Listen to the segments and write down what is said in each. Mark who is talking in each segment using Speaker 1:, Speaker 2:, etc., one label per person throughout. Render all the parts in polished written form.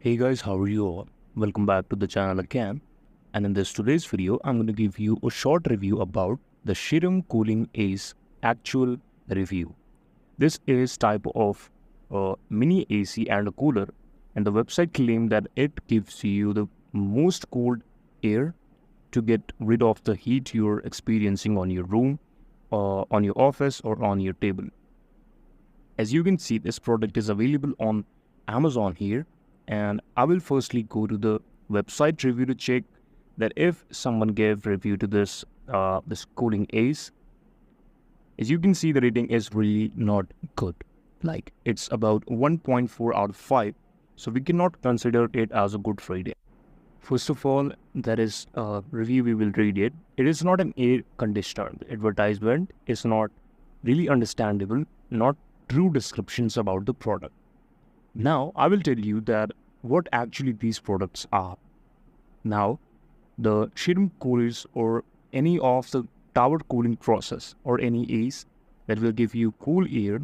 Speaker 1: Hey guys, how are you all? Welcome back to the channel again. And in this today's video, I'm going to give you a short review about the Shirem Cooling Ace actual review. This is type of mini AC and a cooler, and the website claimed that it gives you the most cooled air to get rid of the heat you're experiencing on your room, on your office, or on your table. As you can see, this product is available on Amazon here, and I will firstly go to the website review to check that if someone gave review to this cooling ace. As you can see, the rating is really not good. Like, it's about 1.4 out of 5, so we cannot consider it as a good rating. First of all, there is a review we will read it. It is not an air conditioner. The advertisement is not really understandable, not true descriptions about the product. Now, I will tell you that what actually these products are. Now, the Shirem coolers or any of the tower cooling process or any ace that will give you cool air.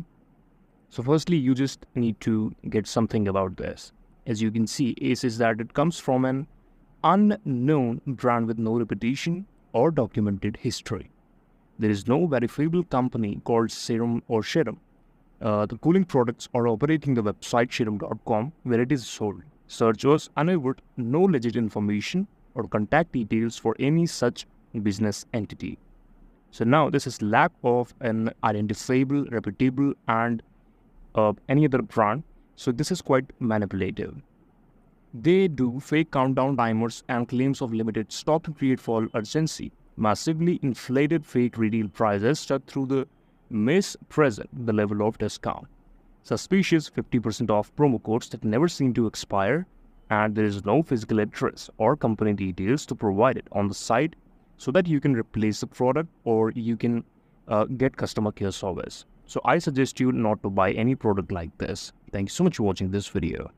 Speaker 1: So firstly, you just need to get something about this. As you can see, ace is that it comes from an unknown brand with no reputation or documented history. There is no verifiable company called Shirem or Shirem. The cooling products are operating the website shirem.com where it is sold. Searchers uncovered no legit information or contact details for any such business entity. So now this is lack of an identifiable, reputable, and any other brand. So this is quite manipulative. They do fake countdown timers and claims of limited stock to create false urgency. Massively inflated fake retail prices stuck through the mispresent the level of discount. Suspicious 50% off promo codes that never seem to expire, and there is no physical address or company details to provide it on the site so that you can replace the product or you can get customer care service. So I suggest you not to buy any product like this. Thank you so much for watching this video.